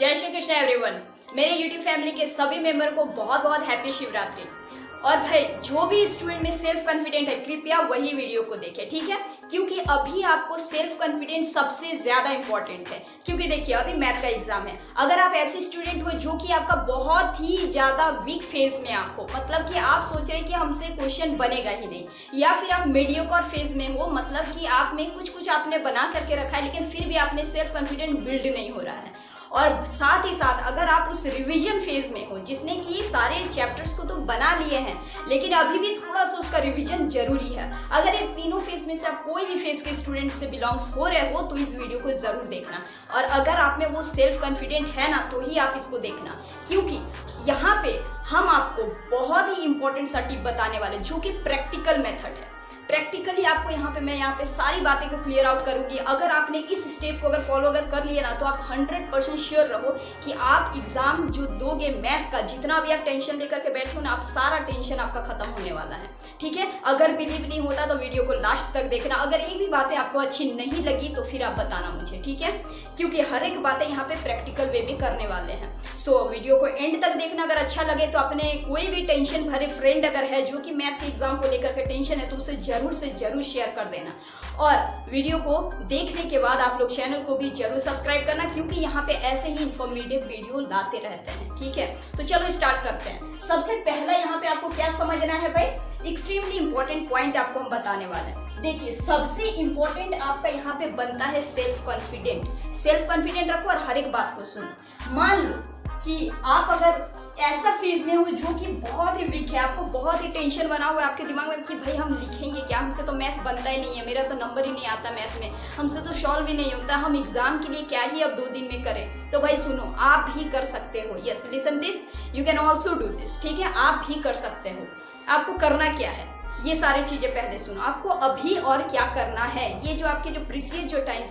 जय श्री कृष्ण एवरीवन। मेरे YouTube family के सभी मेंबर को बहुत बहुत हैप्पी शिवरात्रि। और भाई जो भी स्टूडेंट में सेल्फ कॉन्फिडेंट है कृपया वही वीडियो को देखें, ठीक है, क्योंकि अभी आपको सेल्फ कॉन्फिडेंस सबसे ज्यादा इंपॉर्टेंट है। क्योंकि देखिए अभी मैथ का एग्जाम है, अगर आप ऐसे स्टूडेंट हो जो कि आपका बहुत ही ज्यादा वीक फेज में आप हो, मतलब कि आप सोच रहे हैं कि हमसे क्वेश्चन बनेगा ही नहीं, या फिर आप मीडियोकर फेज में हो, मतलब कि आप में कुछ आपने बना करके रखा है लेकिन फिर भी आप में सेल्फ कॉन्फिडेंस बिल्ड नहीं हो रहा है। और साथ ही साथ अगर आप उस रिवीजन फेज में हो जिसने कि सारे चैप्टर्स को तो बना लिए हैं लेकिन अभी भी थोड़ा सा उसका रिवीजन जरूरी है, अगर ये तीनों फेज में से आप कोई भी फेज के स्टूडेंट से बिलोंग्स हो रहे हो तो इस वीडियो को जरूर देखना। और अगर आप में वो सेल्फ कॉन्फिडेंट है ना तो ही आप इसको देखना, क्योंकि यहाँ पे हम आपको बहुत ही इंपॉर्टेंट सा टिप बताने वाले जो कि प्रैक्टिकल मेथड है। प्रैक्टिकली आपको यहाँ पे सारी बातें को क्लियर आउट करूंगी। अगर आपने इस स्टेप को अगर फॉलो कर लिया ना तो आप 100% श्योर रहो कि आप एग्जाम जो दोगे मैथ का, जितना भी आप टेंशन लेकर के बैठो ना, आप सारा टेंशन आपका खत्म होने वाला है, ठीक है। अगर बिलीव नहीं होता तो वीडियो को लास्ट तक देखना। अगर एक भी बातें आपको अच्छी नहीं लगी तो फिर आप बताना मुझे, ठीक है, क्योंकि हर एक बातें यहाँ पे प्रैक्टिकल वे में करने वाले हैं। सो वीडियो को एंड तक देखना। अगर अच्छा लगे तो अपने कोई भी टेंशन भरे फ्रेंड अगर है जो कि मैथ के एग्जाम को लेकर के टेंशन है तो उसे जरूर से जरूर शेयर कर देना। और वीडियो को देखने के बाद आप लोग चैनल को भी जरूर सब्सक्राइब करना, क्योंकि यहाँ पे ऐसे ही इंफॉर्मेटिव वीडियो लाते रहते हैं, ठीक है। तो चलो स्टार्ट करते हैं। सबसे पहला यहाँ पे आपको क्या समझना है भाई, एक्सट्रीमली इंपॉर्टेंट पॉइंट आपको हम बताने वाले हैं। देखिए सबसे इंपॉर्टेंट आपका यहाँ पे बनता है सेल्फ कॉन्फिडेंट। सेल्फ कॉन्फिडेंट रखो और हर एक बात को सुनो। मान लो कि आप अगर ऐसा फेज में हो जो कि बहुत ही वीक है, आपको बहुत ही टेंशन बना हुआ है आपके दिमाग में कि भाई हम लिखेंगे क्या, हमसे तो मैथ बनता ही नहीं है, मेरा तो नंबर ही नहीं आता मैथ में, हमसे तो सॉल्व ही नहीं होता, हम एग्जाम के लिए क्या ही अब 2 दिन में करें। तो भाई सुनो, आप भी कर सकते हो। Yes, listen this, you can also do this, ठीक है, आप भी कर सकते हो। आपको करना क्या है ये सारी चीजें पहले सुनो। आपको अभी और क्या करना है, ये जो आपके जो प्रीसियस जो टाइम,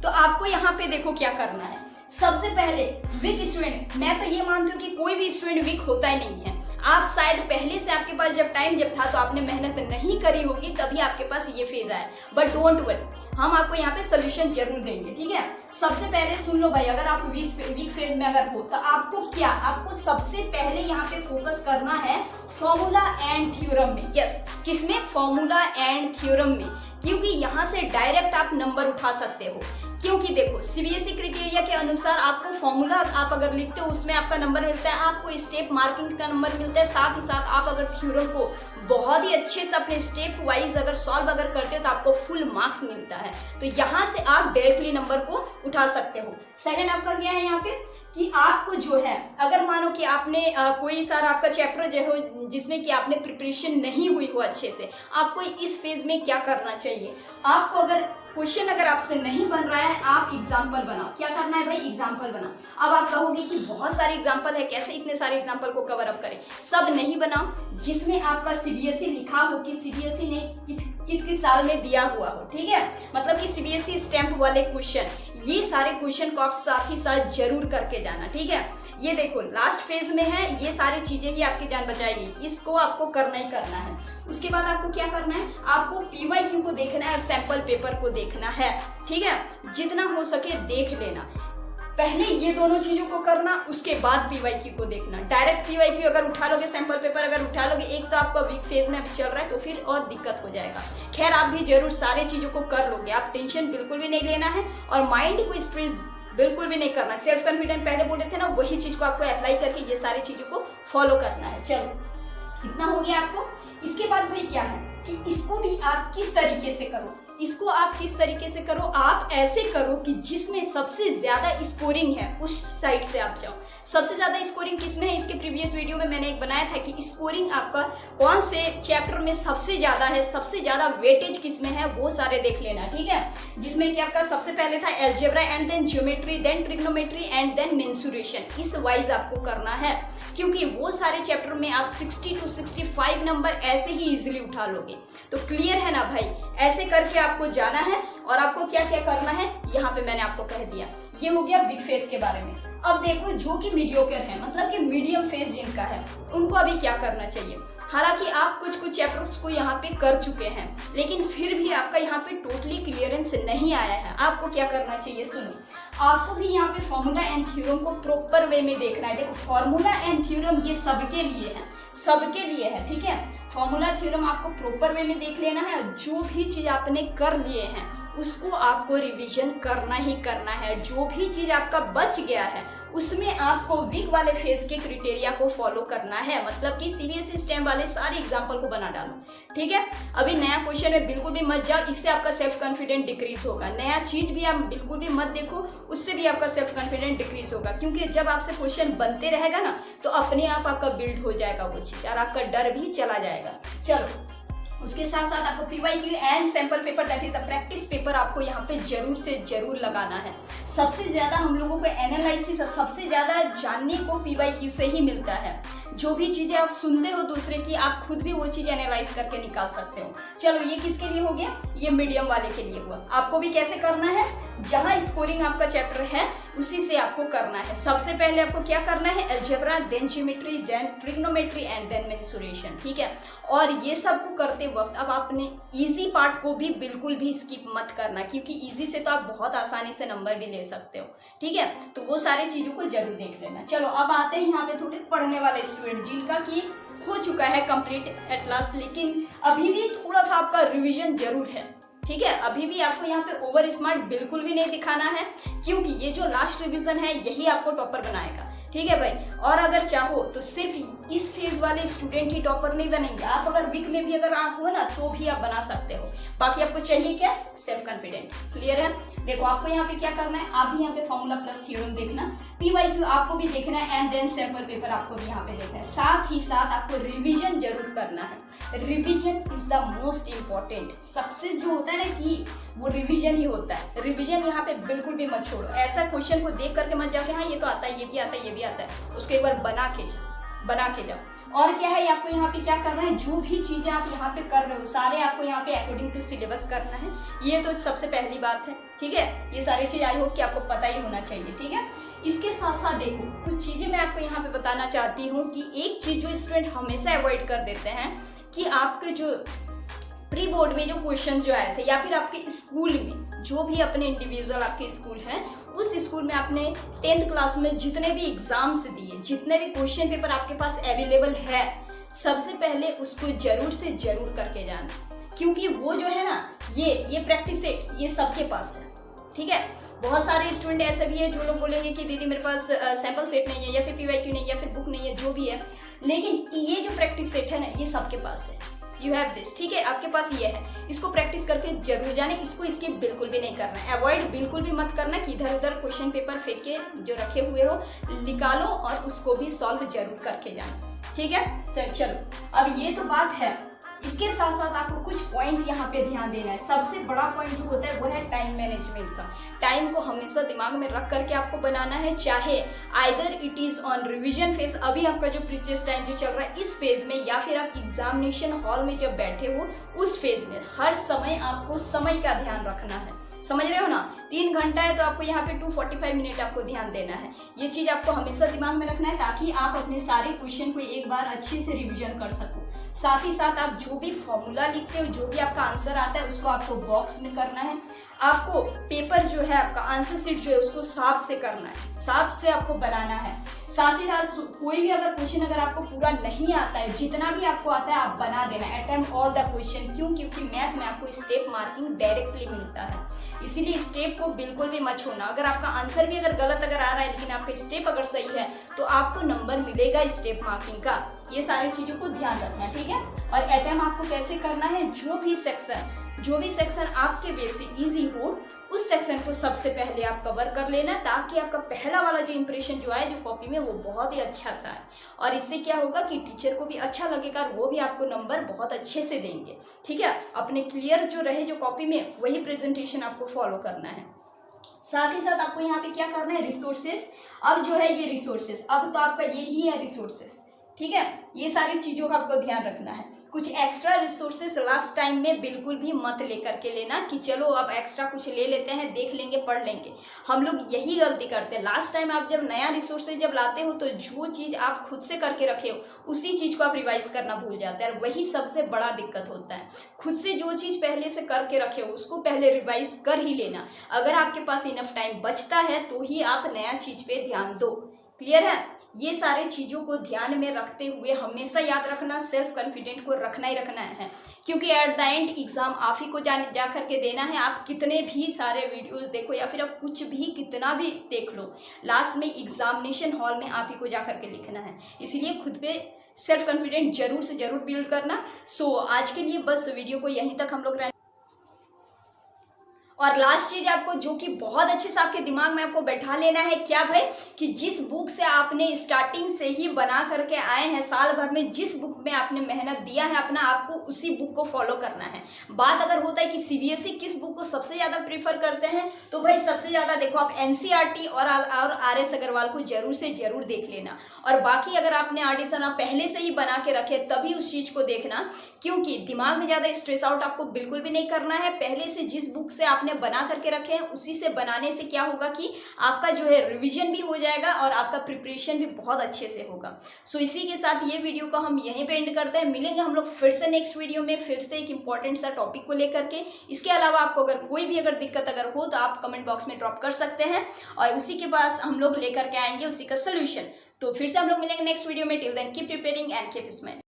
तो आपको यहाँ पे देखो क्या करना है। सबसे पहले वीक स्टूडेंट, मैं तो ये मानती हूँ कि कोई भी स्टूडेंट वीक होता ही नहीं है। आप शायद पहले से आपके पास जब था तो आपने मेहनत नहीं करी होगी तभी आपके पास ये फेज आया, बट डोंट वरी, हम आपको यहाँ पे सोल्यूशन जरूर देंगे, ठीक है। सबसे पहले सुन लो भाई, अगर आप वीक फेज में अगर हो तो आपको सबसे पहले यहाँ पे फोकस करना है फॉर्मूला एंड थ्योरम में। यस, किसमें? फॉर्मूला एंड थ्योरम में, क्योंकि यहाँ से डायरेक्ट आप नंबर उठा सकते हो। क्योंकि देखो सीबीएसई क्राइटेरिया के अनुसार आपको फॉर्मूला आप अगर लिखते हो उसमें आपका नंबर मिलता है, आपको स्टेप मार्किंग का नंबर मिलता है, साथ ही साथ आप अगर थ्योरम को बहुत ही अच्छे से अपने स्टेप वाइज अगर सॉल्व अगर करते हो तो आपको फुल मार्क्स मिलता है। तो यहाँ से आप डायरेक्टली नंबर को उठा सकते हो। सेकंड आपका क्या है यहाँ पे कि आपको जो है, अगर मानो कि आपने कोई सारा आपका चैप्टर जो हो जिसमें कि आपने प्रिपरेशन नहीं हुई हो अच्छे से, आपको इस फेज में क्या करना चाहिए, आपको अगर क्वेश्चन अगर आपसे नहीं बन रहा है आप एग्जाम्पल बनाओ। क्या करना है भाई? एग्जाम्पल बनाओ। अब आप कहोगे कि बहुत सारे एग्जाम्पल है, कैसे इतने सारे एग्जाम्पल को कवर अप करें? सब नहीं बनाओ, जिसमें आपका सीबीएसई लिखा हो कि सीबीएसई ने किस साल में दिया हुआ हो, ठीक है, मतलब कि सीबीएसई स्टैंप वाले क्वेश्चन, ये सारे क्वेश्चन को आप साथ ही साथ जरूर करके जाना, ठीक है। ये देखो लास्ट फेज में है, ये सारी चीजें ही आपकी जान बचाएगी, इसको आपको करना ही करना है। उसके बाद आपको क्या करना है, आपको पीवाईक्यू को देखना है और सैंपल पेपर को देखना है, ठीक है, जितना हो सके देख लेना। पहले ये दोनों चीजों को करना, उसके बाद पीवाईक्यू को देखना। डायरेक्ट पीवाईक्यू अगर उठा लोगे, सैंपल पेपर अगर उठा लोगे, एक तो आपका वीक फेज में अभी चल रहा है तो फिर और दिक्कत हो जाएगा। खैर आप भी जरूर सारे चीजों को कर लोगे, आप टेंशन बिल्कुल भी नहीं लेना है और माइंड को स्ट्रेस बिल्कुल भी नहीं करना। सेल्फ कॉन्फिडेंस पहले बोले थे ना, वही चीज को आपको अप्लाई करके ये सारी चीजों को फॉलो करना है। चलो इतना हो गया आपको। इसके बाद भाई क्या है कि इसको भी आप किस तरीके से करो, इसको आप किस तरीके से करो, आप ऐसे करो कि जिसमें सबसे ज्यादा स्कोरिंग है उस साइड से आप जाओ। सबसे ज्यादा स्कोरिंग किसमें है, इसके प्रीवियस वीडियो में मैंने एक बनाया था कि स्कोरिंग आपका कौन से चैप्टर में सबसे ज्यादा है, सबसे ज्यादा वेटेज किसमें है, वो सारे देख लेना, ठीक है। जिसमें कि आपका सबसे पहले था algebra and then geometry, then trigonometry and then mensuration, इस वाइज आपको करना है, क्योंकि वो सारे चैप्टर में आप 60 to 65 नंबर ऐसे ही इजीली उठा लोगे। तो क्लियर है ना भाई, ऐसे करके आपको जाना है और आपको क्या क्या करना है यहाँ पे मैंने आपको कह दिया। ये हो गया बिग फेज के बारे में। अब देखो जो कि मीडियोकर है, मतलब कि मीडियम फेज जिनका है, उनको अभी क्या करना चाहिए। हालांकि आप कुछ चैप्टर्स को यहाँ पे कर चुके हैं लेकिन फिर भी आपका यहाँ पे टोटली क्लियरेंस नहीं आया है, आपको क्या करना चाहिए सुनो। आपको भी यहाँ पे फॉर्मूला एंड थ्योरम को प्रॉपर वे में देखना है। देखो फॉर्मूला एंड थ्योरम ये सबके लिए है, सबके लिए है, ठीक है। फॉर्मूला थ्योरम आपको प्रॉपर वे में देख लेना है। जो भी चीज़ आपने कर लिए हैं उसको आपको रिवीजन करना ही करना है। जो भी चीज़ आपका बच गया है उसमें आपको वीक वाले फेज के क्राइटेरिया को फॉलो करना है। मतलब कि सीबीएसई स्टेम वाले सारे एग्जाम्पल को बना डालो, ठीक है। अभी नया क्वेश्चन में बिल्कुल भी मत जाओ, इससे आपका सेल्फ कॉन्फिडेंस डिक्रीज होगा। नया चीज भी आप बिल्कुल भी मत देखो, उससे भी आपका सेल्फ कॉन्फिडेंस डिक्रीज होगा। क्योंकि जब आपसे क्वेश्चन बनते रहेगा ना तो अपने आप आपका बिल्ड हो जाएगा वो चीज और आपका डर भी चला जाएगा। चलो उसके साथ साथ आपको PYQ and sample paper that is the practice paper आपको यहाँ पे जरूर से जरूर लगाना है। सबसे ज़्यादा हम लोगों को एनालिसिस सबसे ज़्यादा जानने को पीवाईक्यू से ही मिलता है। जो भी चीज़ें आप सुनते हो दूसरे की, आप खुद भी वो चीज़ एनालाइज करके निकाल सकते हो। चलो ये किसके लिए हो गया, ये मीडियम वाले के लिए हुआ। आपको भी कैसे करना है, जहाँ स्कोरिंग आपका चैप्टर है उसी से आपको करना है। सबसे पहले आपको क्या करना है, algebra, then geometry, then trigonometry and then mensuration, ठीक है। और ये सब को करते वक्त अब आपने इजी पार्ट को भी बिल्कुल भी स्किप मत करना, क्योंकि इजी से तो आप बहुत आसानी से नंबर भी ले सकते हो, ठीक है। तो वो सारी चीज़ों को जरूर देख लेना। चलो अब आते हैं यहाँ पे थोड़े पढ़ने वाले स्टूडेंट जिनका कि हो चुका है कंप्लीट एट लास्ट, लेकिन अभी भी थोड़ा सा आपका रिविजन जरूर है, ठीक है। अभी भी आपको यहाँ पे ओवर स्मार्ट बिल्कुल भी नहीं दिखाना है, क्योंकि ये जो लास्ट रिवीजन है यही आपको टॉपर बनाएगा, ठीक है भाई। और अगर चाहो तो सिर्फ इस फेज वाले स्टूडेंट ही टॉपर नहीं बनेंगे, आप अगर वीक में भी अगर आप हो ना तो भी आप बना सकते हो। बाकी आपको चाहिए क्या, सेल्फ कॉन्फिडेंट, क्लियर है। देखो आपको यहाँ पे क्या करना है, आप भी यहाँ पे फॉर्मूला प्लस थ्योरम देखना, पीवाईक्यू आपको भी देखना है एंड देन सैंपल पेपर आपको भी यहाँ पे देखना है। साथ ही साथ आपको रिविजन जरूर करना है। Revision is the most important. Success जो होता है ना कि वो रिविजन ही होता है। रिविजन यहाँ पे बिल्कुल भी मत छोड़ो। ऐसा क्वेश्चन को देख करके मत जाओ कि हाँ ये तो आता है, ये भी आता है, ये भी आता है, उसको एक बार बना के जाओ। और क्या है, आपको यहाँ पे क्या करना है, जो भी चीजें आप यहाँ पे कर रहे हो सारे आपको यहाँ पे अकॉर्डिंग टू सिलेबस करना है। ये तो सबसे पहली बात है, ठीक है। ये सारी चीज आई होप कि आपको पता ही होना चाहिए, ठीक है। इसके साथ साथ देखो कुछ चीजें मैं आपको यहाँ पे बताना चाहती हूँ कि एक चीज जो स्टूडेंट हमेशा अवॉइड कर देते हैं कि आपके जो प्री बोर्ड में जो क्वेश्चन जो आए थे या फिर आपके स्कूल में जो भी अपने इंडिविजुअल आपके स्कूल हैं उस स्कूल में आपने 10th क्लास में जितने भी एग्जाम्स दिए, जितने भी क्वेश्चन पेपर आपके पास अवेलेबल है, सबसे पहले उसको जरूर से जरूर करके जाना। क्योंकि वो जो है ना ये प्रैक्टिस सेट ये सबके पास है, ठीक है। बहुत सारे स्टूडेंट ऐसे भी है जो लोग बोलेंगे कि दीदी मेरे पास सैंपल सेट नहीं है या फिर पीवाईक्यू नहीं है या फिर बुक नहीं है, जो भी है, लेकिन ये जो प्रैक्टिस सेट है ना ये सबके पास है। यू हैव दिस, ठीक है, आपके पास ये है। इसको प्रैक्टिस करके जरूर जाने, इसको स्किप बिल्कुल भी नहीं करना है। अवॉइड बिल्कुल भी मत करना कि इधर उधर क्वेश्चन पेपर फेंक के जो रखे हुए हो निकालो और उसको भी सॉल्व जरूर करके जाना, ठीक है। तो चलो अब ये तो बात है। इसके साथ साथ आपको कुछ पॉइंट यहाँ पे ध्यान देना है। सबसे बड़ा पॉइंट जो होता है वो है टाइम मैनेजमेंट का। टाइम को हमेशा दिमाग में रख करके आपको बनाना है, चाहे either it is on revision phase, अभी आपका जो प्रीसियस टाइम जो चल रहा है इस फेज में, या फिर आप एग्जामिनेशन हॉल में जब बैठे हो उस फेज में। हर समय आपको समय का ध्यान रखना है, समझ रहे हो ना। 3 घंटा है तो आपको यहाँ पे 245 मिनट आपको ध्यान देना है। ये चीज आपको हमेशा दिमाग में रखना है ताकि आप अपने सारे क्वेश्चन को एक बार अच्छे से रिवीजन कर सको। साथ ही साथ आप जो भी फॉर्मूला लिखते हो, जो भी आपका आंसर आता है उसको आपको बॉक्स में करना है। आपको पेपर जो है आपका आंसर शीट जो है उसको साफ से करना है, साफ से आपको बनाना है। साथ ही साथ कोई भी अगर क्वेश्चन अगर आपको पूरा नहीं आता है, जितना भी आपको आता है आप बना देना, अटेम्प्ट ऑल द क्वेश्चन। क्यों? क्योंकि मैथ में आपको स्टेप मार्किंग डायरेक्टली मिलता है, इसीलिए स्टेप को बिल्कुल भी मत छोड़ना। अगर आपका आंसर भी अगर गलत अगर आ रहा है लेकिन आपका स्टेप अगर सही है तो आपको नंबर मिलेगा स्टेप मार्किंग का। ये सारी चीज़ों को ध्यान रखना, ठीक है। और अटेम्प्ट आपको कैसे करना है, जो भी सेक्शन आपके वे से इजी हो उस सेक्शन को सबसे पहले आप कवर कर लेना, ताकि आपका पहला वाला जो इंप्रेशन जो आए जो कॉपी में वो बहुत ही अच्छा सा है। और इससे क्या होगा कि टीचर को भी अच्छा लगेगा और वो भी आपको नंबर बहुत अच्छे से देंगे, ठीक है। अपने क्लियर जो रहे जो कॉपी में वही प्रेजेंटेशन आपको फॉलो करना है। साथ ही साथ आपको यहाँ पे क्या करना है, रिसोर्सेस। अब जो है ये रिसोर्सेस, अब तो आपका यही है रिसोर्सेस, ठीक है, ये सारी चीज़ों का आपको ध्यान रखना है। कुछ एक्स्ट्रा रिसोर्सेस लास्ट टाइम में बिल्कुल भी मत लेकर के लेना कि चलो अब एक्स्ट्रा कुछ ले लेते हैं, देख लेंगे, पढ़ लेंगे। हम लोग यही गलती करते हैं। लास्ट टाइम आप जब नया रिसोर्सेज जब लाते हो तो जो चीज़ आप खुद से करके रखे हो उसी चीज़ को आप रिवाइज करना भूल जाते हैं, और वही सबसे बड़ा दिक्कत होता है। खुद से जो चीज़ पहले से करके रखे हो उसको पहले रिवाइज कर ही लेना। अगर आपके पास इनफ टाइम बचता है तो ही आप नया चीज़ पे ध्यान दो। क्लियर है? ये सारे चीज़ों को ध्यान में रखते हुए हमेशा याद रखना, सेल्फ कॉन्फिडेंट को रखना ही रखना है, क्योंकि एट द एंड एग्ज़ाम आप ही को जा करके देना है। आप कितने भी सारे वीडियोस देखो या फिर आप कुछ भी कितना भी देख लो, लास्ट में एग्जामिनेशन हॉल में आप ही को जा करके लिखना है। इसीलिए खुद पे सेल्फ कॉन्फिडेंट जरूर से जरूर बिल्ड करना। सो आज के लिए बस वीडियो को यहीं तक हम लोग और लास्ट चीज आपको जो कि बहुत अच्छे से आपके दिमाग में आपको बैठा लेना है, क्या भाई, कि जिस बुक से आपने स्टार्टिंग से ही बना करके आए हैं, साल भर में जिस बुक में आपने मेहनत दिया है अपना, आपको उसी बुक को फॉलो करना है। बात अगर होता है कि सीबीएसई किस बुक को सबसे ज़्यादा प्रीफर करते हैं, तो भाई सबसे ज़्यादा देखो आप एनसीईआरटी और आर.एस. अग्रवाल को जरूर से जरूर देख लेना। और बाकी अगर आपने ऑडिशन आप पहले से ही बना के रखे तभी उस चीज़ को देखना, क्योंकि दिमाग में ज़्यादा स्ट्रेस आउट आपको बिल्कुल भी नहीं करना है। पहले से जिस बुक से आपने बना करके रखे हैं उसी से बनाने से क्या होगा कि आपका जो है रिवीजन भी हो जाएगा और आपका प्रिपरेशन भी बहुत अच्छे से होगा। सो इसी के साथ ये वीडियो को हम यहीं पे एंड करते हैं। मिलेंगे हम लोग फिर से नेक्स्ट वीडियो में, फिर से एक इंपॉर्टेंट सा टॉपिक को लेकर के। इसके अलावा आपको अगर कोई भी दिक्कत अगर हो तो आप कमेंट बॉक्स में ड्रॉप कर सकते हैं और उसी के पास हम लोग लेकर के आएंगे उसी का सोल्यूशन। तो फिर से हम लोग मिलेंगे नेक्स्ट वीडियो में। Till then keep preparing and keep smiling.